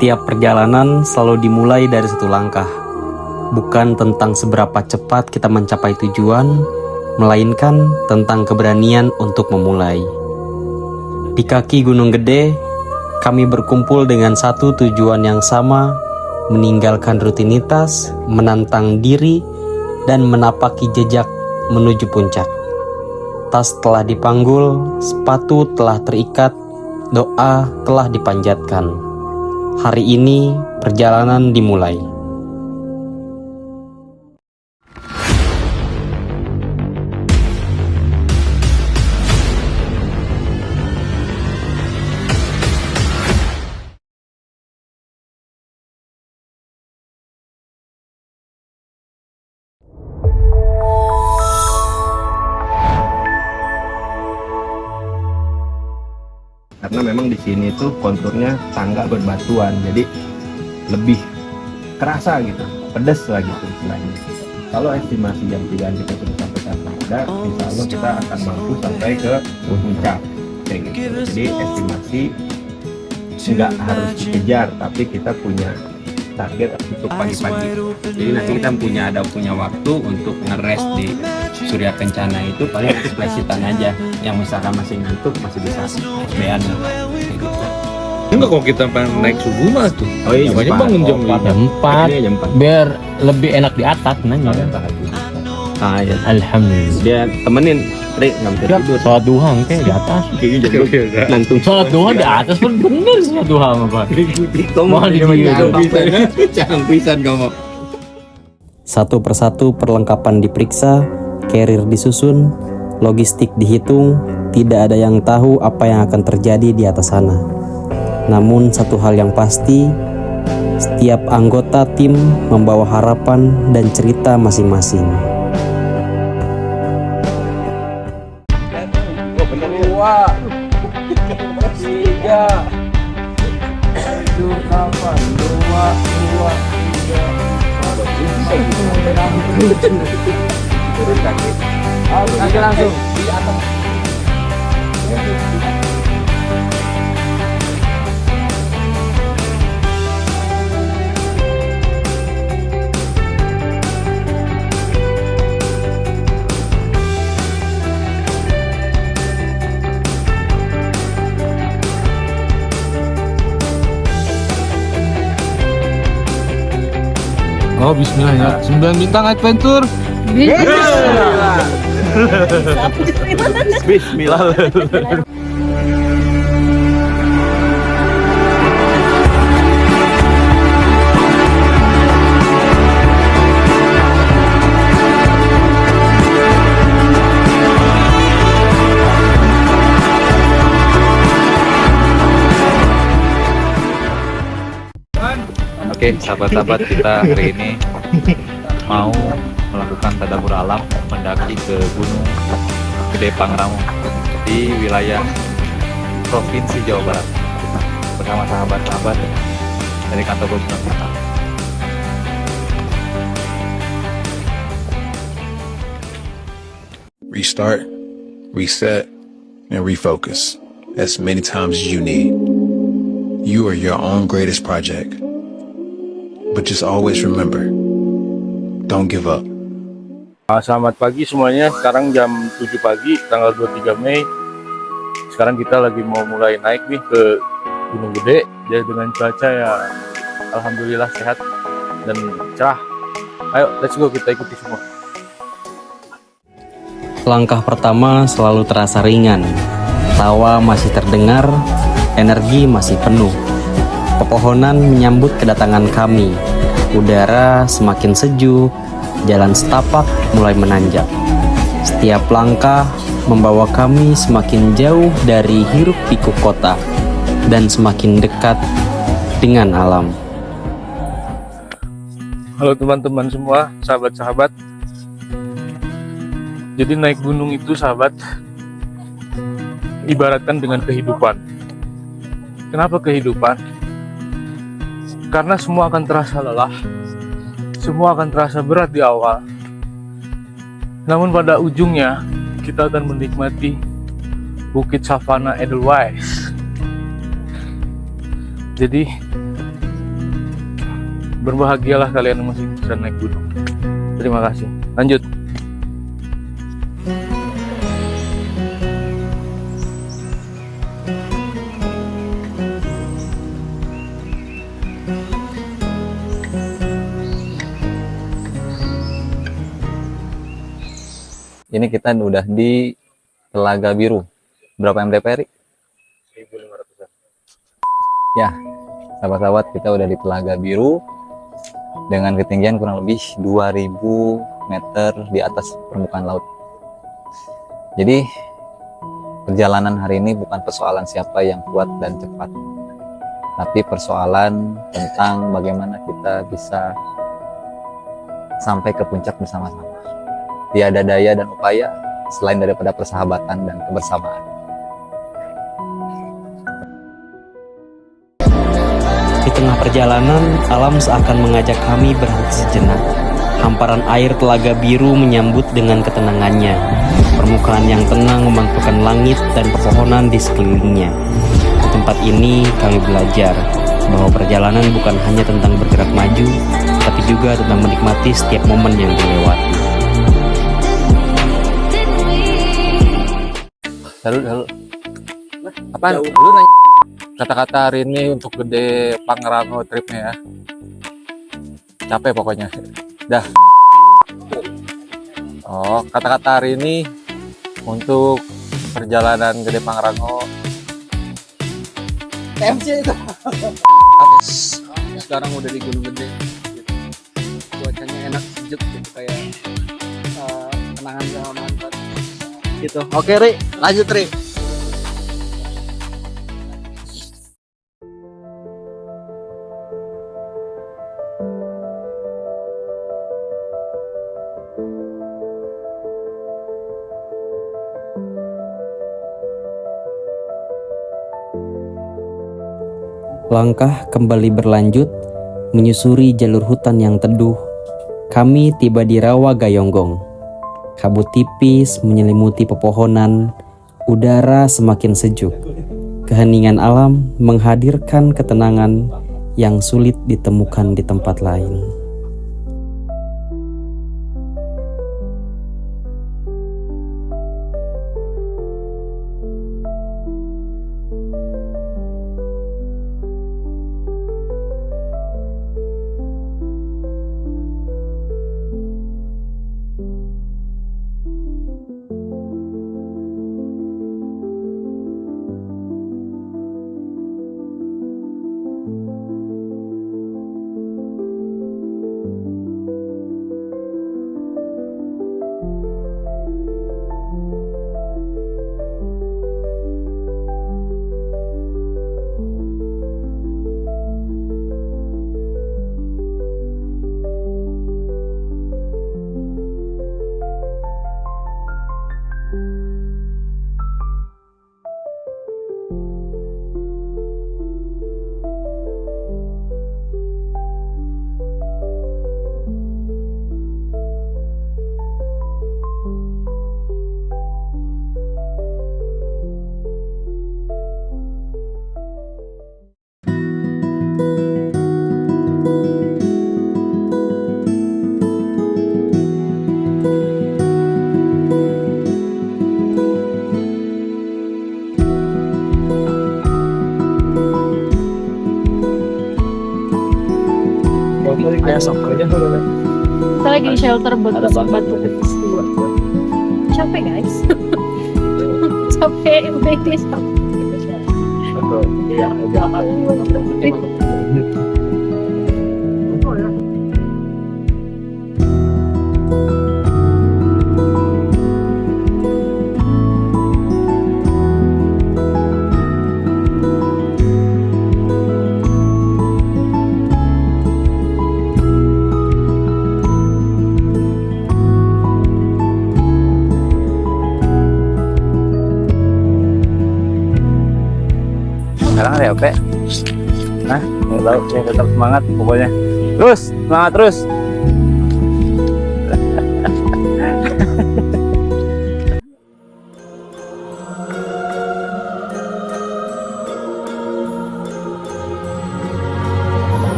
Setiap perjalanan selalu dimulai dari satu langkah. Bukan tentang seberapa cepat kita mencapai tujuan, melainkan tentang keberanian untuk memulai. Di kaki Gunung Gede, kami berkumpul dengan satu tujuan yang sama, meninggalkan rutinitas, menantang diri, dan menapaki jejak menuju puncak. Tas telah dipanggul, sepatu telah terikat, doa telah dipanjatkan. Hari ini perjalanan dimulai. Karena memang di sini tuh konturnya tangga berbatuan, jadi lebih kerasa gitu, pedas lah gitu istilahnya. Kalau estimasi jam 3 kita sudah sampai Sampang, insya Allah kita akan mampu sampai ke puncak kayak gitu. Jadi estimasi nggak harus dikejar, tapi kita punya target untuk pagi-pagi. Jadi nanti kita punya waktu untuk ngeres di Surya Kencana itu paling eksplesitan aja. Yang misalkan masih ngantuk masih bisa bean. Enggak, kalau kita pengen naik subuh mah tuh. Oh iya, namanya bangun jam 4 biar lebih enak di atas nanya. Ah ya. Alhamdulillah. Dia temenin, Trik nggak bisa tidur. Sholat duha kayak di atas. Nanti Sholat duha di atas pun bener sholat duha mah Pak. mau Jangan pisan kamu. Satu persatu perlengkapan diperiksa, carrier disusun, logistik dihitung, tidak ada yang tahu apa yang akan terjadi di atas sana. Namun satu hal yang pasti, setiap anggota tim membawa harapan dan cerita masing-masing. Langsung. Oh, bismillah ya. 9 bintang adventure. Bismillah. Oke, sahabat-sahabat, kita hari ini mau melakukan tadabur alam mendaki ke Gunung Gede Pangrango di wilayah Provinsi Jawa Barat bersama sahabat-sahabat dari kantor Gubernur kita. Restart, reset, and refocus as many times as you need. You are your own greatest project. But just always remember, don't give up. Selamat pagi semuanya. Sekarang jam 7 pagi, tanggal 23 Mei. Sekarang kita lagi mau mulai naik nih ke Gunung Gede. Jadi dengan cuaca ya alhamdulillah sehat dan cerah. Ayo, let's go, kita ikuti semua. Langkah pertama selalu terasa ringan. Tawa masih terdengar, energi masih penuh. Pepohonan menyambut kedatangan kami. Udara semakin sejuk, jalan setapak mulai menanjak. Setiap langkah membawa kami semakin jauh dari hiruk pikuk kota dan semakin dekat dengan alam. Halo teman-teman semua, sahabat-sahabat. Jadi naik gunung itu, sahabat, ibaratkan dengan kehidupan. Kenapa kehidupan? Karena semua akan terasa lelah, semua akan terasa berat di awal. Namun pada ujungnya kita akan menikmati Bukit Savana Edelweiss. Jadi Berbahagialah kalian yang masih bisa naik gunung. Terima kasih. Lanjut. Ini kita udah di Telaga Biru. Berapa mdpl? 1.500-an. Ya, sahabat-sahabat, kita udah di Telaga Biru dengan ketinggian kurang lebih 2000 meter di atas permukaan laut. Jadi perjalanan hari ini bukan persoalan siapa yang kuat dan cepat, tapi persoalan tentang bagaimana kita bisa sampai ke puncak bersama-sama. Tiada daya dan upaya selain daripada persahabatan dan kebersamaan. Di tengah perjalanan, alam seakan mengajak kami berhenti sejenak. Hamparan air Telaga Biru menyambut dengan ketenangannya. Permukaan yang tenang memantulkan langit dan pepohonan di sekelilingnya. Di tempat ini kami belajar bahwa perjalanan bukan hanya tentang bergerak maju, tapi juga tentang menikmati setiap momen yang dilewati. Halo. Apaan? Lu nanya kata-kata hari ini untuk Gede Pangrango tripnya ya. Capek pokoknya. Dah. Oh, kata-kata hari ini untuk perjalanan Gede Pangrango. MC itu. Sekarang udah di Gunung Gede. Cuacanya enak, sejuk gitu, kayak kenangan sama manfaat gitu. Oke, Ri, lanjut, Ri. Langkah kembali berlanjut, menyusuri jalur hutan yang teduh. Kami tiba di Rawa Gayonggong. Kabut tipis menyelimuti pepohonan, udara semakin sejuk. Keheningan alam menghadirkan ketenangan yang sulit ditemukan di tempat lain. Kita lagi di shelter buat batu. Capek guys. Capek, baby. Sekarang ada apa? Nah, nggak tahu. Ya tetap semangat pokoknya. Terus, semangat terus.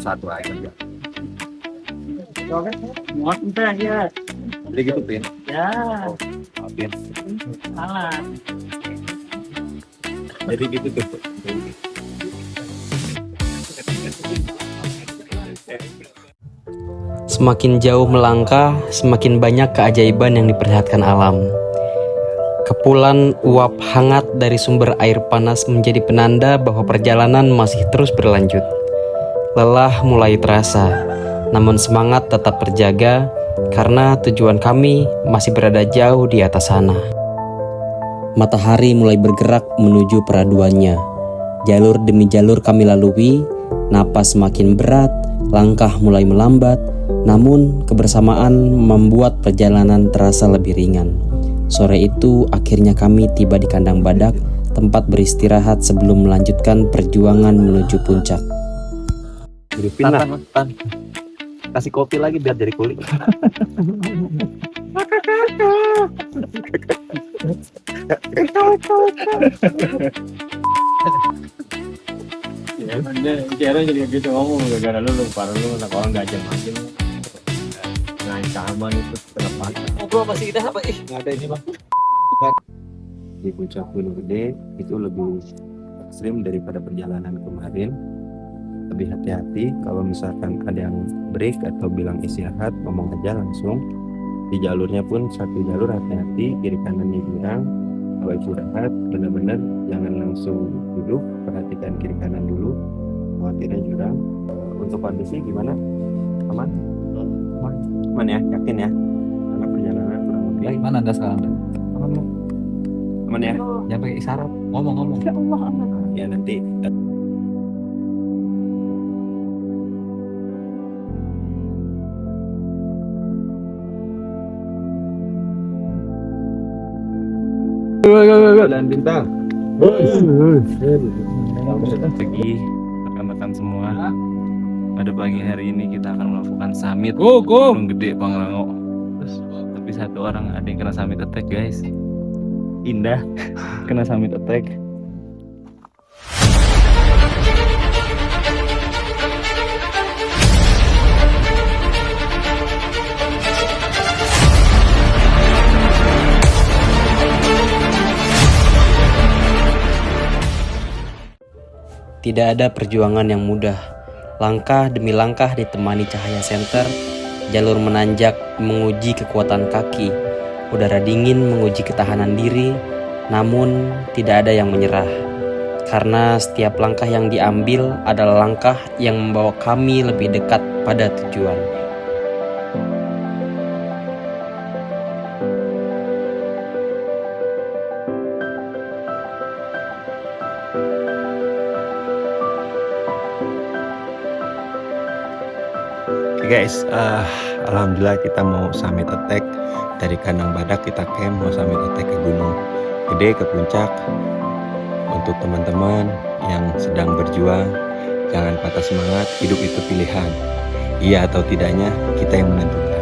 satu aja. Muat entah ya. Jadi gitu Pin. Ya. Pin. Salah. Jadi gitu tuh. Semakin jauh melangkah, semakin banyak keajaiban yang diperlihatkan alam. Kepulan uap hangat dari sumber air panas menjadi penanda bahwa perjalanan masih terus berlanjut. Lelah mulai terasa, namun semangat tetap terjaga karena tujuan kami masih berada jauh di atas sana. Matahari mulai bergerak menuju peraduannya. Jalur demi jalur kami lalui, napas semakin berat, langkah mulai melambat, namun kebersamaan membuat perjalanan terasa lebih ringan. Sore itu akhirnya kami tiba di kandang badak, tempat beristirahat sebelum melanjutkan perjuangan menuju puncak. Hidupin lah. Kasih kopi lagi biar jadi kulit. Kira jadi gitu ngomong gara-gara lu parah lu anak orang gak aja lu. Nah, keaman itu terlepas. Ngobrol masih kita apa? Nggak ada ini bang. Di puncak Gunung Gede itu lebih ekstrim daripada perjalanan kemarin. Lebih hati-hati kalau misalkan ada yang break atau bilang istirahat, ngomong aja langsung. Di jalurnya pun satu jalur, hati-hati, kiri kanannya jurang. Kalau istirahat benar-benar jangan langsung duduk, perhatikan kiri kanan dulu, khawatirnya jurang. Untuk kondisi gimana? Aman? Aman ya, yakin ya? Karena perjalanan kurang lebih. Mana anda sekarang? Aman ya? Jangan pakai isyarat, ngomong. Ya Allah aman. Ya nanti. Dan bintang. Pagi rekan-rekan semua. Pada pagi hari ini kita akan melakukan summit Gunung Gede Pangrango. Tapi satu orang ada yang kena summit attack guys. Indah kena summit attack. Tidak ada perjuangan yang mudah. Langkah demi langkah ditemani cahaya senter, jalur menanjak menguji kekuatan kaki, udara dingin menguji ketahanan diri, namun tidak ada yang menyerah. Karena setiap langkah yang diambil adalah langkah yang membawa kami lebih dekat pada tujuan. Oke guys, alhamdulillah kita mau summit attack dari kandang badak, kita camp mau summit attack ke Gunung Gede, ke puncak. Untuk teman-teman yang sedang berjuang, jangan patah semangat, hidup itu pilihan. Iya atau tidaknya kita yang menentukan.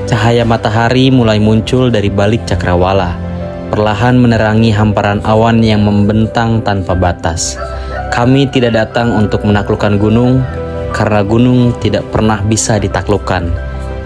Cahaya matahari mulai muncul dari balik cakrawala, perlahan menerangi hamparan awan yang membentang tanpa batas. Kami tidak datang untuk menaklukkan gunung, karena gunung tidak pernah bisa ditaklukkan.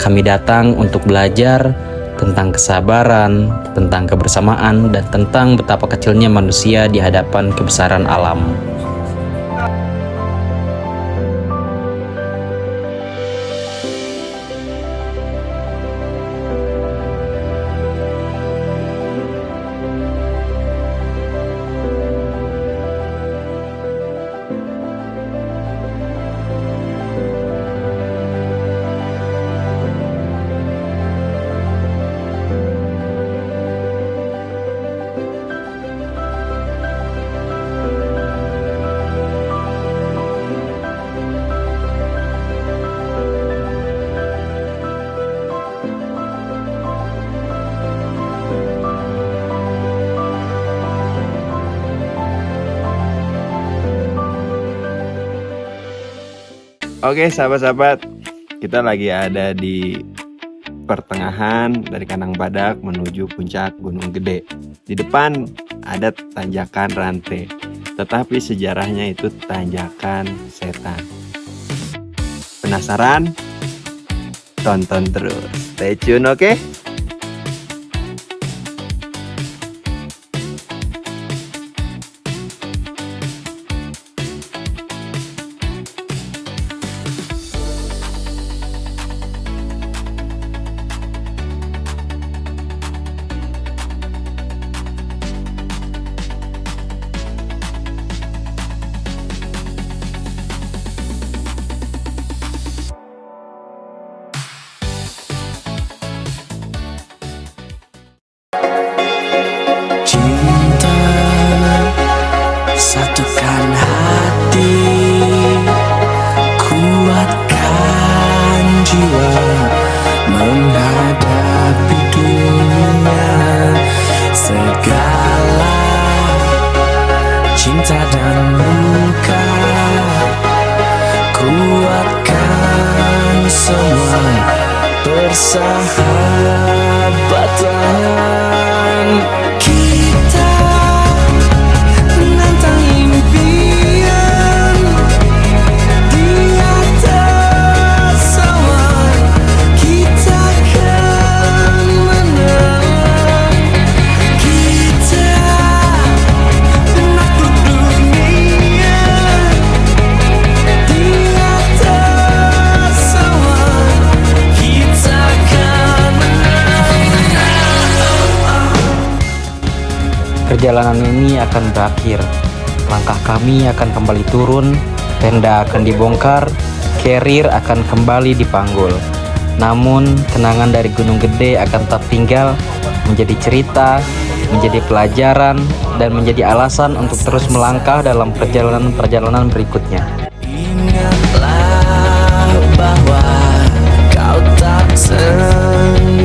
Kami datang untuk belajar tentang kesabaran, tentang kebersamaan, dan tentang betapa kecilnya manusia di hadapan kebesaran alam. Oke sahabat-sahabat, kita lagi ada di pertengahan dari Kandang Badak menuju puncak Gunung Gede. Di depan ada tanjakan rantai, tetapi sejarahnya itu tanjakan setan. Penasaran? Tonton terus, stay tune, oke? Cinta satukan hati, kuatkan jiwa menghadapi dunia. Segala cinta dan luka, kuatkan semua persahabatan. Kita menantang impian di atas awan, kita akan menang. Kita menakluk dunia di atas awan, kita akan Perjalanan ini akan berakhir. Langkah kami akan kembali turun, tenda akan dibongkar, carrier akan kembali dipanggul. Namun, kenangan dari Gunung Gede akan tetap tinggal, menjadi cerita, menjadi pelajaran, dan menjadi alasan untuk terus melangkah dalam perjalanan-perjalanan berikutnya. Ingatlah bahwa kau tak sendiri.